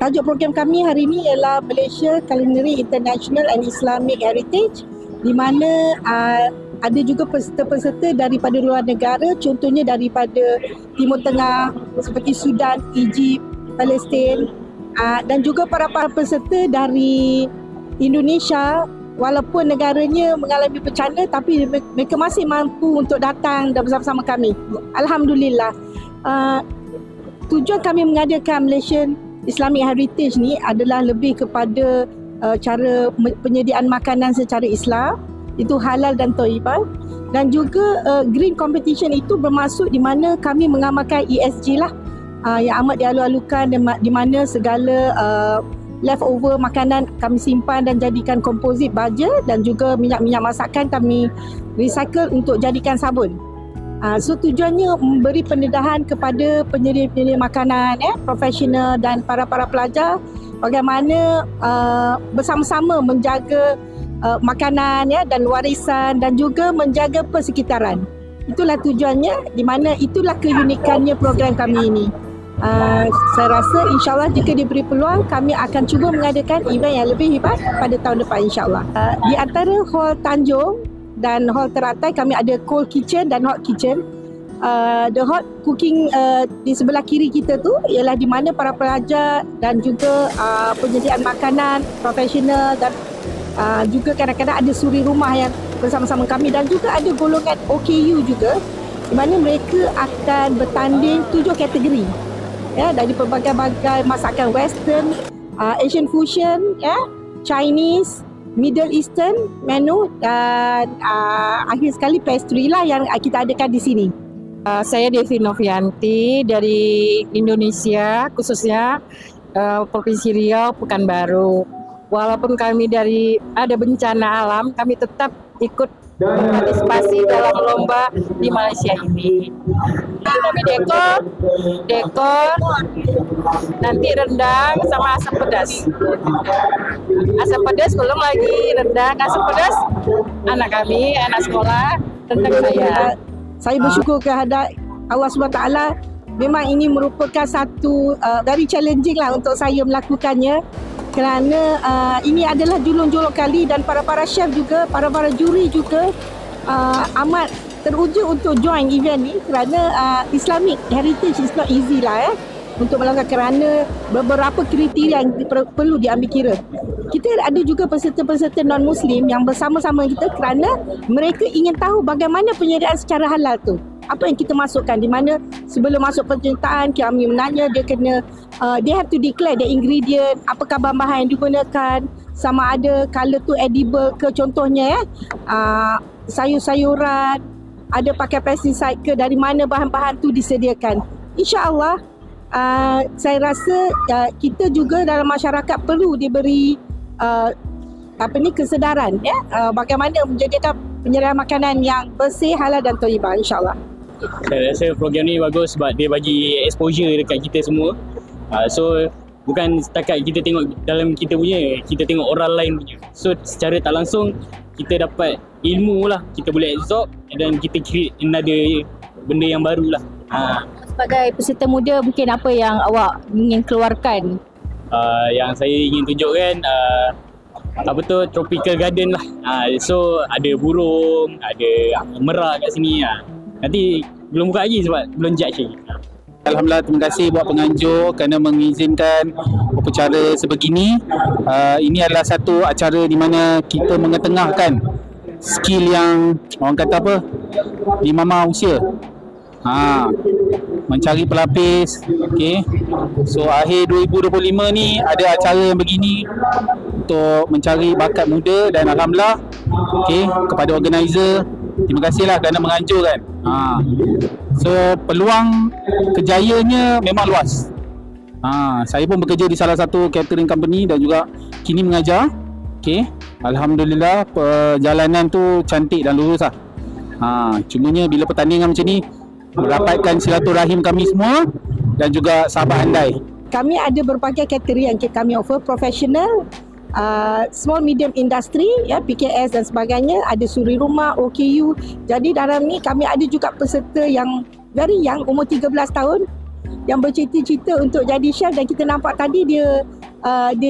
Tajuk program kami hari ini ialah Malaysia Culinary International and Islamic Heritage, di mana ada juga peserta-peserta daripada luar negara, contohnya daripada Timur Tengah seperti Sudan, Egypt, Palestin, dan juga para peserta dari Indonesia. Walaupun negaranya mengalami bencana, tapi mereka masih mampu untuk datang dan bersama-sama kami. Alhamdulillah. Tujuan kami mengadakan Malaysian Islamic Heritage ni adalah lebih kepada cara penyediaan makanan secara Islam, itu halal dan thayyibah, dan juga green competition itu bermaksud di mana kami mengamalkan ESG lah, yang amat dialu-alukan, di mana segala leftover makanan kami simpan dan jadikan komposit baja, dan juga minyak-minyak masakan kami recycle untuk jadikan sabun. So tujuannya memberi pendedahan kepada penyedia-penyedia makanan profesional dan para pelajar bagaimana bersama-sama menjaga makanan dan warisan, dan juga menjaga persekitaran. Itulah tujuannya, di mana itulah keunikannya program kami ini. Saya rasa insyaAllah jika diberi peluang, kami akan cuba mengadakan event yang lebih hebat pada tahun depan insyaAllah. Di antara hall Tanjung dan hall Teratai, kami ada cold kitchen dan hot kitchen. The hot cooking di sebelah kiri kita tu ialah di mana para pelajar dan juga penyediaan makanan profesional, dan juga kadang-kadang ada suri rumah yang bersama-sama kami, dan juga ada golongan OKU juga, di mana mereka akan bertanding 7 kategori. Dari pelbagai-bagai masakan Western, Asian fusion, Chinese, Middle Eastern menu, dan akhir sekali pastry lah yang kita adakan di sini. Saya Devi Novianti dari Indonesia, khususnya Provinsi Riau, Pekanbaru. Walaupun kami ada bencana alam, kami tetap ikut partisipasi dalam lomba di Malaysia ini. Kami dekor, nanti rendang sama asam pedas. Asam pedas belum lagi rendang, asam pedas anak kami, anak sekolah, rendang saya. Saya bersyukur kehadap Allah SWT. Memang ini merupakan satu very challenging lah untuk saya melakukannya, kerana ini adalah julung-julung kali, dan para chef juga, para juri juga amat teruja untuk join event ni, kerana Islamic Heritage is not easy lah untuk melakukan, kerana beberapa kriteria yang perlu diambil kira. Kita ada juga peserta-peserta non-Muslim yang bersama-sama kita, kerana mereka ingin tahu bagaimana penyediaan secara halal tu. Apa yang kita masukkan, di mana sebelum masuk penciptaan kami menanya dia kena they have to declare the ingredient, apakah bahan-bahan yang digunakan, sama ada color tu edible ke, contohnya sayur-sayuran ada pakai pesticide ke, dari mana bahan-bahan tu disediakan. InsyaAllah saya rasa kita juga dalam masyarakat perlu diberi kesedaran bagaimana menjadikan penyediaan makanan yang bersih, halal dan thayyibah, insyaAllah. Saya rasa program ni bagus sebab dia bagi exposure dekat kita semua. So bukan setakat kita tengok dalam kita punya, kita tengok orang lain punya. So secara tak langsung kita dapat ilmu lah, kita boleh absorb, dan kita create another benda yang baru lah. Sebagai peserta muda, mungkin apa yang awak ingin keluarkan? Yang saya ingin tunjukkan tropical garden lah. So ada burung, ada merak kat sini. Nanti belum buka lagi sebab belum judge lagi. Alhamdulillah, terima kasih buat penganjur kerana mengizinkan upacara sebegini. Ini adalah satu acara di mana kita mengetengahkan skill yang orang kata di mama usia. Mencari pelapis. So akhir 2025 ni ada acara yang begini untuk mencari bakat muda, dan alhamdulillah kepada organizer, terima kasihlah kerana menganjurkan. So peluang kejayaannya memang luas. Saya pun bekerja di salah satu catering company dan juga kini mengajar. Alhamdulillah perjalanan tu cantik dan lurus lah. Cumanya bila pertandingan macam ni, merapatkan silaturahim kami semua dan juga sahabat andai. Kami ada berbagai kategori yang kami offer, profesional, small medium industry, PKS dan sebagainya, ada suri rumah, OKU. Jadi dalam ni kami ada juga peserta yang very young, umur 13 tahun, yang bercita-cita untuk jadi chef, dan kita nampak tadi dia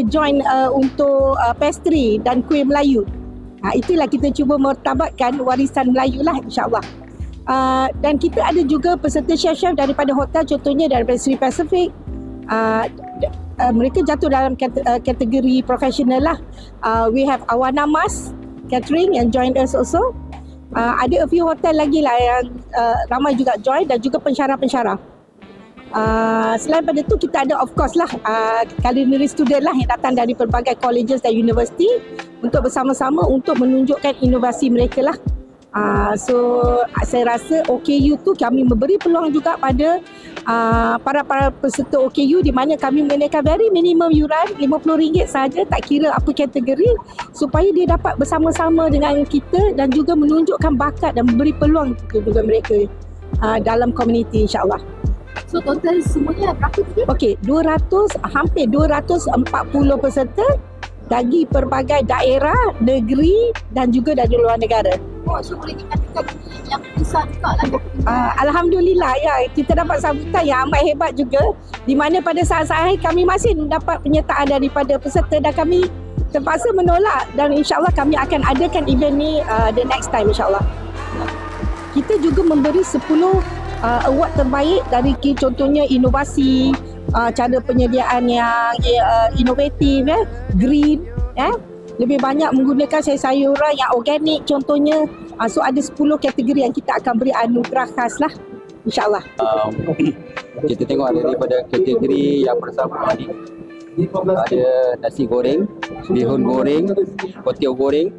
join untuk pastry dan kuih Melayu. Itulah kita cuba mertabatkan warisan Melayu lah, insyaAllah. Dan kita ada juga peserta chef-chef daripada hotel, contohnya daripada Sri Pacific. Mereka jatuh dalam kategori profesional lah. We have Awana Mas Catering yang join us also. Ada a few hotel lagi lah yang ramai juga join, dan juga pensyarah-pensyarah. Selain pada tu, kita ada of course lah culinary student lah yang datang dari pelbagai colleges dan university untuk bersama-sama untuk menunjukkan inovasi mereka lah. So saya rasa OKU tu kami memberi peluang juga pada para peserta OKU, di mana kami mengenakan very minimum yuran RM50 saja, tak kira apa kategori, supaya dia dapat bersama-sama dengan kita dan juga menunjukkan bakat dan memberi peluang juga mereka dalam komuniti, insyaAllah. So total semuanya berapa tadi? Okey, hampir 240 peserta dari pelbagai daerah, negeri dan juga dari luar negara. So boleh dikatakan yang besar juga lah. Alhamdulillah ya, kita dapat sambutan yang amat hebat juga, di mana pada saat-saat akhir kami masih mendapat penyertaan daripada peserta dan kami terpaksa menolak, dan insyaAllah kami akan adakan event ni the next time, insyaAllah. Kita juga memberi 10 award terbaik dari contohnya inovasi, cara penyediaan yang inovatif, green, lebih banyak menggunakan sayur-sayuran yang organik contohnya. So ada 10 kategori yang kita akan beri anugerah khas lah, insyaAllah. Kita tengok ada daripada kategori yang pertama ni, ada nasi goreng, bihun goreng, kotiau goreng,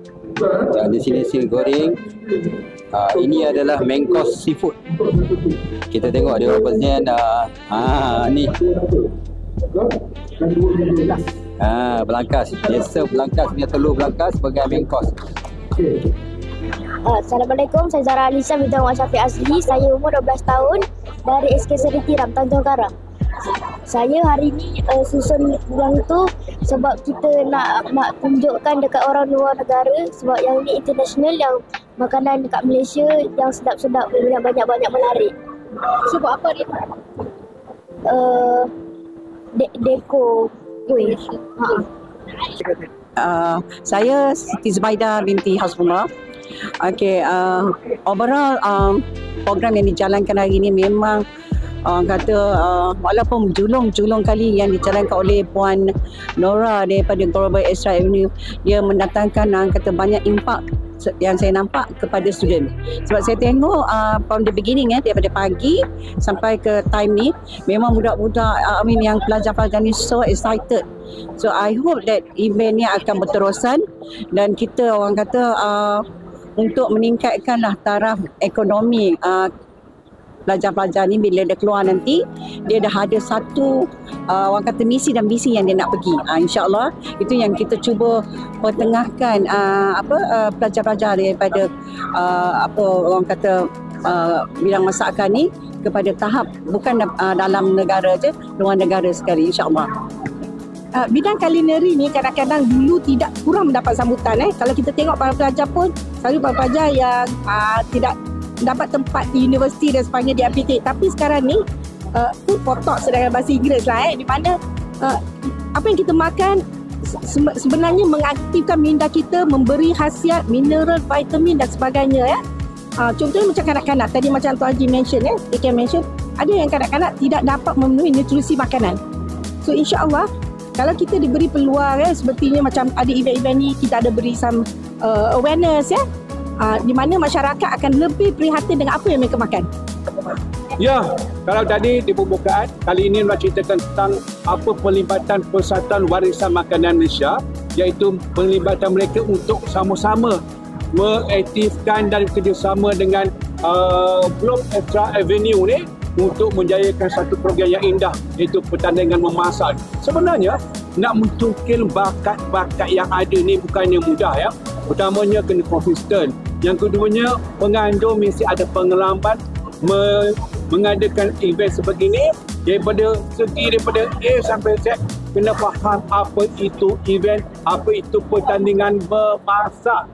dan di sini sil goreng. Ini adalah main course seafood. Kita tengok dia represent ni belangkas. Dia serve belangkas punya telur belangkas sebagai main course. Assalamualaikum, saya Zara Alisa binti Muhammad Syafiq Asli. Saya umur 12 tahun dari SK Seri Tiram, Tanjung Karang. Saya hari ni susun yang tu sebab kita nak tunjukkan dekat orang luar negara, sebab yang ni international, yang makanan dekat Malaysia yang sedap-sedap, yang banyak-banyak menarik. So buat apa ni? Deko kuih. Saya Siti Zubaida binti Hasbullah. Okey, overall program yang dijalankan hari ini memang walaupun julung kali yang dijalankan oleh Puan Nora daripada Global Extra Avenue, dia mendatangkan banyak impak yang saya nampak kepada student. Sebab saya tengok from the beginning daripada pagi sampai ke time ni, memang budak-budak yang pelajar-pelajar ni so excited. So I hope that event ni akan berterusan, dan kita untuk meningkatkanlah taraf ekonomi pelajar-pelajar ni, bila dia keluar nanti dia dah ada satu misi dan visi yang dia nak pergi. InsyaAllah itu yang kita cuba pertengahkan pelajar-pelajar daripada bidang masakan ni kepada tahap bukan dalam negara je, luar negara sekali, insyaAllah. Bidang culinary ni kadang-kadang dulu tidak kurang mendapat sambutan. Kalau kita tengok para pelajar pun selalu para pelajar yang tidak dapat tempat di universiti dan sebagainya di APT. Tapi sekarang ni food for thought sedangkan bahasa Inggeris lah, di mana apa yang kita makan sebenarnya mengaktifkan minda kita, memberi khasiat mineral, vitamin dan sebagainya. Contohnya macam kanak-kanak tadi, macam Tuan Haji mention, Ika mention, ada yang kanak-kanak tidak dapat memenuhi nutrisi makanan. So insyaAllah kalau kita diberi peluang, sepertinya macam ada event-event ni, kita ada beri some awareness di mana masyarakat akan lebih prihatin dengan apa yang mereka makan. Ya, kalau tadi di pembukaan, kali ini nak ceritakan tentang apa pelibatan Persatuan Warisan Makanan Malaysia, iaitu pelibatan mereka untuk sama-sama mengaktifkan dan kerjasama dengan Blok Extra Avenue ni untuk menjayakan satu program yang indah, iaitu pertandingan memasak. Sebenarnya nak mencungkil bakat-bakat yang ada ni bukannya mudah ya. Pertamanya kena konsisten. Yang keduanya, pengandung mesti ada pengalaman mengadakan event sebegini. Daripada A sampai Z, kena faham apa itu event, apa itu pertandingan memasak.